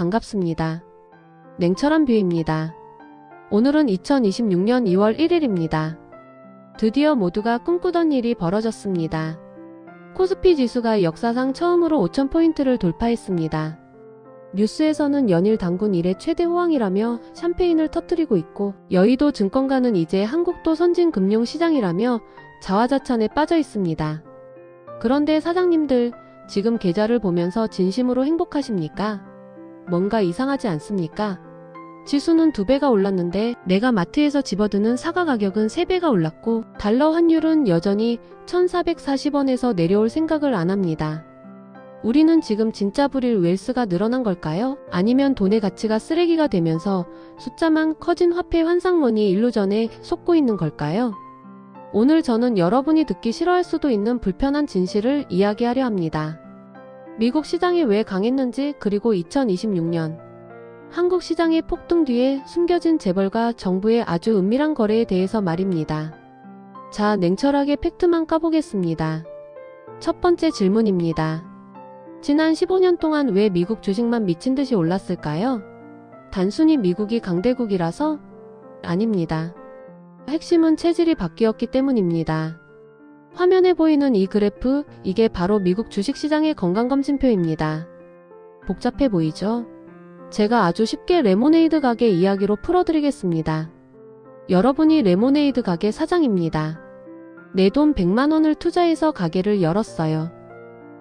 반갑습니다. 냉철한 뷰입니다. 오늘은 2026년 2월 1일입니다. 드디어 모두가 꿈꾸던 일이 벌어졌습니다. 코스피 지수가 역사상 처음으로 5,000포인트를 돌파했습니다. 뉴스에서는 연일 단군 이래 최대 호황이라며 샴페인을 터뜨리고 있고, 여의도 증권가는 이제 한국도 선진 금융시장이라며 자화자찬에 빠져 있습니다. 그런데 사장님들, 지금 계좌를 보면서 진심으로 행복하십니까? 뭔가 이상하지 않습니까? 지수는 2배가 올랐는데 내가 마트에서 집어드는 사과 가격은 3배가 올랐고, 달러 환율은 여전히 1,440원에서 내려올 생각을 안 합니다. 우리는 지금 진짜 부릴 웰스가 늘어난 걸까요? 아니면 돈의 가치가 쓰레기가 되면서 숫자만 커진 화폐 환상머니 일루전에 속고 있는 걸까요? 오늘 저는 여러분이 듣기 싫어할 수도 있는 불편한 진실을 이야기하려 합니다. 미국 시장이 왜 강했는지, 그리고 2026년 한국 시장의 폭등 뒤에 숨겨진 재벌과 정부의 아주 은밀한 거래에 대해서 말입니다. 자, 냉철하게 팩트만 까보겠습니다. 첫 번째 질문입니다. 지난 15년 동안 왜 미국 주식만 미친듯이 올랐을까요? 단순히 미국이 강대국이라서? 아닙니다. 핵심은 체질이 바뀌었기 때문입니다. 화면에 보이는 이 그래프, 이게 바로 미국 주식시장의 건강검진표입니다. 복잡해 보이죠? 제가 아주 쉽게 레모네이드 가게 이야기로 풀어드리겠습니다. 여러분이 레모네이드 가게 사장입니다. 내 돈 100만원을 투자해서 가게를 열었어요.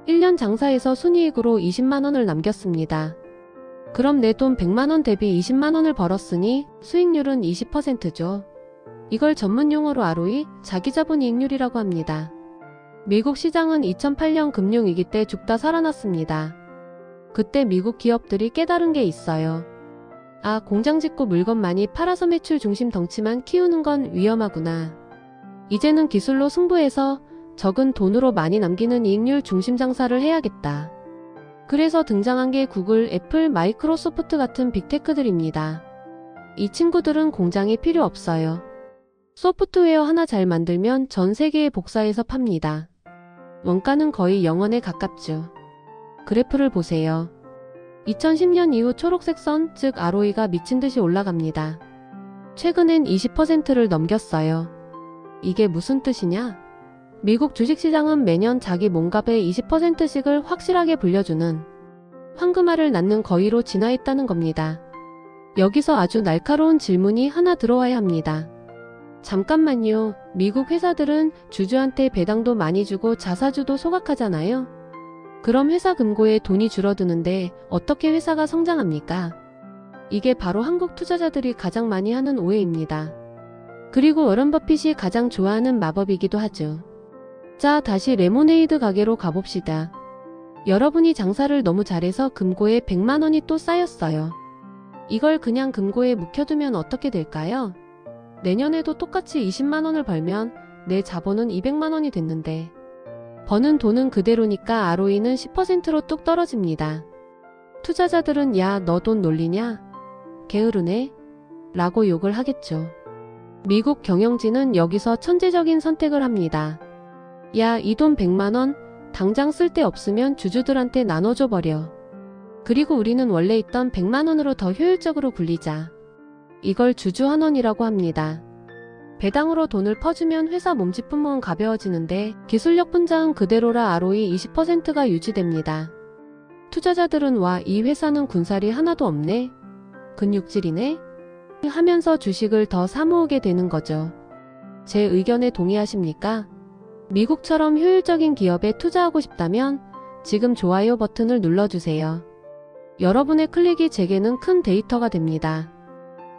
1년 장사해서 순이익으로 20만원을 남겼습니다. 그럼 내 돈 100만원 대비 20만원을 벌었으니 수익률은 20%죠. 이걸 전문용어로 ROE, 자기자본이익률이라고 합니다. 미국 시장은 2008년 금융위기 때 죽다 살아났습니다. 그때 미국 기업들이 깨달은 게 있어요. 아, 공장 짓고 물건 많이 팔아서 매출 중심 덩치만 키우는 건 위험하구나. 이제는 기술로 승부해서 적은 돈으로 많이 남기는 이익률 중심 장사를 해야겠다. 그래서 등장한 게 구글, 애플, 마이크로소프트 같은 빅테크들입니다. 이 친구들은 공장이 필요 없어요. 소프트웨어 하나 잘 만들면 전 세계에 복사해서 팝니다. 원가는 거의 0원에 가깝죠. 그래프를 보세요. 2010년 이후 초록색 선, 즉 ROE가 미친듯이 올라갑니다. 최근엔 20%를 넘겼어요. 이게 무슨 뜻이냐? 미국 주식시장은 매년 자기 몸값의 20%씩을 확실하게 불려주는 황금알을 낳는 거위로 진화했다는 겁니다. 여기서 아주 날카로운 질문이 하나 들어와야 합니다. 잠깐만요. 미국 회사들은 주주한테 배당도 많이 주고 자사주도 소각하잖아요. 그럼 회사 금고에 돈이 줄어드는데 어떻게 회사가 성장합니까? 이게 바로 한국 투자자들이 가장 많이 하는 오해입니다. 그리고 워런 버핏이 가장 좋아하는 마법이기도 하죠. 자, 다시 레모네이드 가게로 가봅시다. 여러분이 장사를 너무 잘해서 금고에 100만원이 또 쌓였어요. 이걸 그냥 금고에 묵혀두면 어떻게 될까요? 내년에도 똑같이 20만원을 벌면 내 자본은 200만원이 됐는데, 버는 돈은 그대로니까 ROE는 10%로 뚝 떨어집니다. 투자자들은 야, 너 돈 놀리냐? 게으르네? 라고 욕을 하겠죠. 미국 경영진은 여기서 천재적인 선택을 합니다. 야, 이 돈 100만원 당장 쓸 데 없으면 주주들한테 나눠줘 버려. 그리고 우리는 원래 있던 100만원으로 더 효율적으로 굴리자. 이걸 주주환원이라고 합니다. 배당으로 돈을 퍼주면 회사 몸집뿐만 가벼워지는데 기술력 분자은 그대로라 ROE 20%가 유지됩니다. 투자자들은 와, 이 회사는 군살이 하나도 없네? 근육질이네? 하면서 주식을 더 사모으게 되는 거죠. 제 의견에 동의하십니까? 미국처럼 효율적인 기업에 투자하고 싶다면 지금 좋아요 버튼을 눌러주세요. 여러분의 클릭이 제게는 큰 데이터가 됩니다.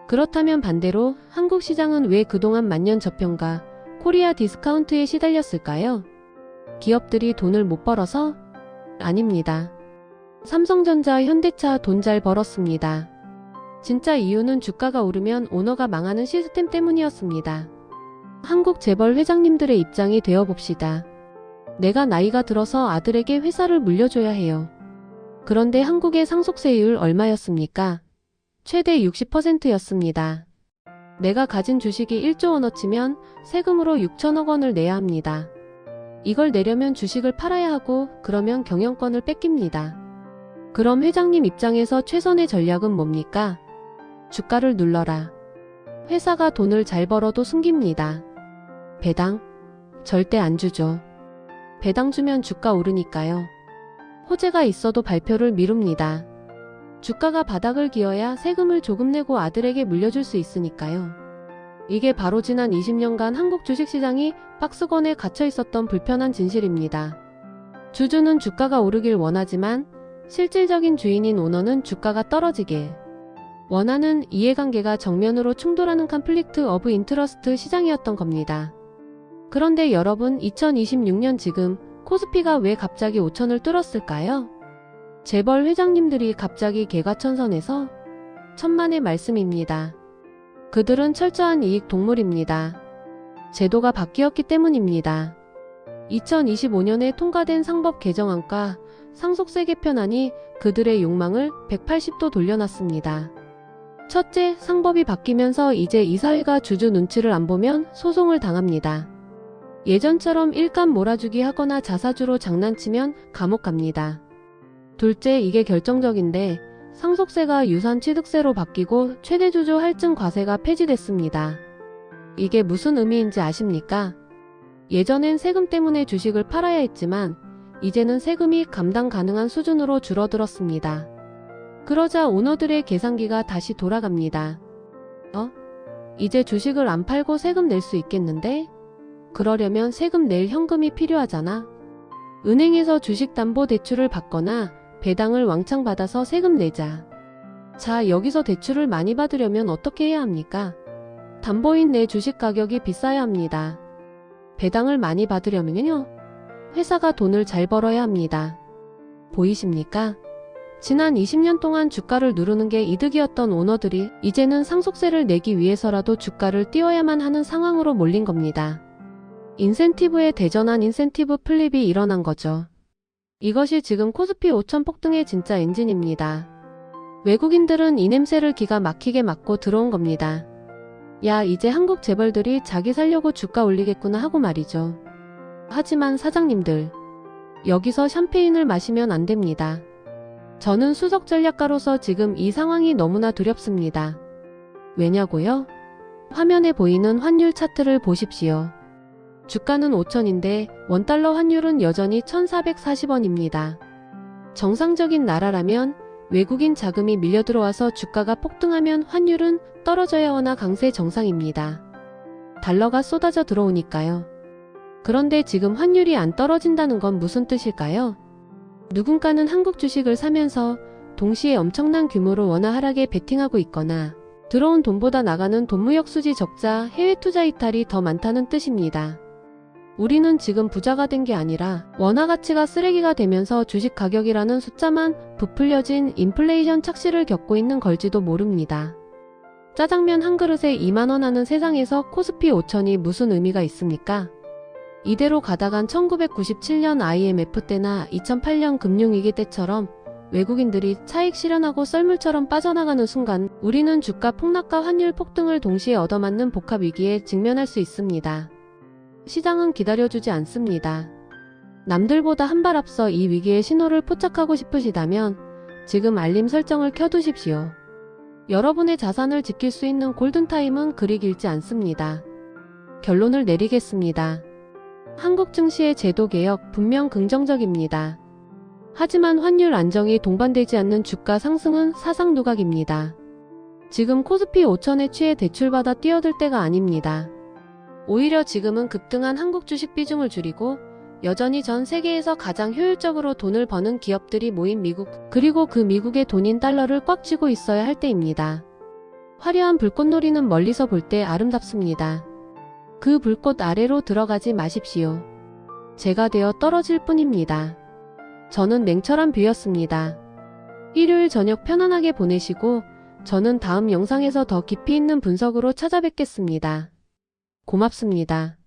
그렇다면 반대로 한국 시장은 왜 그동안 만년 저평가, 코리아 디스카운트에 시달렸을까요? 기업들이 돈을 못 벌어서? 아닙니다. 삼성전자, 현대차 돈 잘 벌었습니다. 진짜 이유는 주가가 오르면 오너가 망하는 시스템 때문이었습니다. 한국 재벌 회장님들의 입장이 되어봅시다. 내가 나이가 들어서 아들에게 회사를 물려줘야 해요. 그런데 한국의 상속세율 얼마였습니까? 최대 60%였습니다. 내가 가진 주식이 1조 원어치면 세금으로 6천억 원을 내야 합니다. 이걸 내려면 주식을 팔아야 하고, 그러면 경영권을 뺏깁니다. 그럼 회장님 입장에서 최선의 전략은 뭡니까? 주가를 눌러라. 회사가 돈을 잘 벌어도 숨깁니다. 배당? 절대 안 주죠. 배당 주면 주가 오르니까요. 호재가 있어도 발표를 미룹니다. 주가가 바닥을 기어야 세금을 조금 내고 아들에게 물려줄 수 있으니까요. 이게 바로 지난 20년간 한국 주식시장이 박스권에 갇혀 있었던 불편한 진실입니다. 주주는 주가가 오르길 원하지만 실질적인 주인인 오너는 주가가 떨어지길 원하는 이해관계가 정면으로 충돌하는 컨플릭트 오브 인트러스트 시장이었던 겁니다. 그런데 여러분, 2026년 지금 코스피가 왜 갑자기 5천을 뚫었을까요? 재벌 회장님들이 갑자기 개과천선해서 천만의 말씀입니다. 그들은 철저한 이익 동물입니다. 제도가 바뀌었기 때문입니다. 2025년에 통과된 상법 개정안과 상속세 개편안이 그들의 욕망을 180도 돌려놨습니다. 첫째, 상법이 바뀌면서 이제 이 사회가 주주 눈치를 안 보면 소송을 당합니다. 예전처럼 일감 몰아주기 하거나 자사주로 장난치면 감옥 갑니다. 둘째, 이게 결정적인데 상속세가 유산취득세로 바뀌고 최대주주 할증 과세가 폐지됐습니다. 이게 무슨 의미인지 아십니까? 예전엔 세금 때문에 주식을 팔아야 했지만 이제는 세금이 감당 가능한 수준으로 줄어들었습니다. 그러자 오너들의 계산기가 다시 돌아갑니다. 이제 주식을 안 팔고 세금 낼 수 있겠는데? 그러려면 세금 낼 현금이 필요하잖아. 은행에서 주식담보대출을 받거나 배당을 왕창 받아서 세금 내자. 자, 여기서 대출을 많이 받으려면 어떻게 해야 합니까? 담보인 내 주식 가격이 비싸야 합니다. 배당을 많이 받으려면요, 회사가 돈을 잘 벌어야 합니다. 보이십니까? 지난 20년 동안 주가를 누르는 게 이득이었던 오너들이 이제는 상속세를 내기 위해서라도 주가를 띄워야만 하는 상황으로 몰린 겁니다. 인센티브에 대전한 인센티브 플립이 일어난 거죠. 이것이 지금 코스피 5천 폭등의 진짜 엔진입니다. 외국인들은 이 냄새를 기가 막히게 맡고 들어온 겁니다. 야, 이제 한국 재벌들이 자기 살려고 주가 올리겠구나 하고 말이죠. 하지만 사장님들, 여기서 샴페인을 마시면 안 됩니다. 저는 수석 전략가로서 지금 이 상황이 너무나 두렵습니다. 왜냐고요? 화면에 보이는 환율 차트를 보십시오. 주가는 5천인데 원달러 환율은 여전히 1,440원입니다. 정상적인 나라라면 외국인 자금이 밀려들어와서 주가가 폭등하면 환율은 떨어져야 하나 강세 정상입니다. 달러가 쏟아져 들어오니까요. 그런데 지금 환율이 안 떨어진다는 건 무슨 뜻일까요? 누군가는 한국 주식을 사면서 동시에 엄청난 규모로 원화 하락에 베팅하고 있거나 들어온 돈보다 나가는 돈무역 수지 적자, 해외 투자 이탈이 더 많다는 뜻입니다. 우리는 지금 부자가 된 게 아니라 원화 가치가 쓰레기가 되면서 주식 가격이라는 숫자만 부풀려진 인플레이션 착시를 겪고 있는 걸지도 모릅니다. 짜장면 한 그릇에 2만원 하는 세상에서 코스피 5천이 무슨 의미가 있습니까? 이대로 가다간 1997년 IMF 때나 2008년 금융위기 때처럼 외국인들이 차익 실현하고 썰물처럼 빠져나가는 순간 우리는 주가 폭락과 환율 폭등을 동시에 얻어맞는 복합위기에 직면할 수 있습니다. 시장은 기다려주지 않습니다. 남들보다 한 발 앞서 이 위기의 신호를 포착하고 싶으시다면 지금 알림 설정을 켜두십시오. 여러분의 자산을 지킬 수 있는 골든타임은 그리 길지 않습니다. 결론을 내리겠습니다. 한국 증시의 제도 개혁 분명 긍정적입니다. 하지만 환율 안정이 동반되지 않는 주가 상승은 사상 누각입니다. 지금 코스피 5천에 취해 대출받아 뛰어들 때가 아닙니다. 오히려 지금은 급등한 한국 주식 비중을 줄이고 여전히 전 세계에서 가장 효율적으로 돈을 버는 기업들이 모인 미국, 그리고 그 미국의 돈인 달러를 꽉 쥐고 있어야 할 때입니다. 화려한 불꽃놀이는 멀리서 볼 때 아름답습니다. 그 불꽃 아래로 들어가지 마십시오. 제가 되어 떨어질 뿐입니다. 저는 냉철한 뷰였습니다. 일요일 저녁 편안하게 보내시고 저는 다음 영상에서 더 깊이 있는 분석으로 찾아뵙겠습니다. 고맙습니다.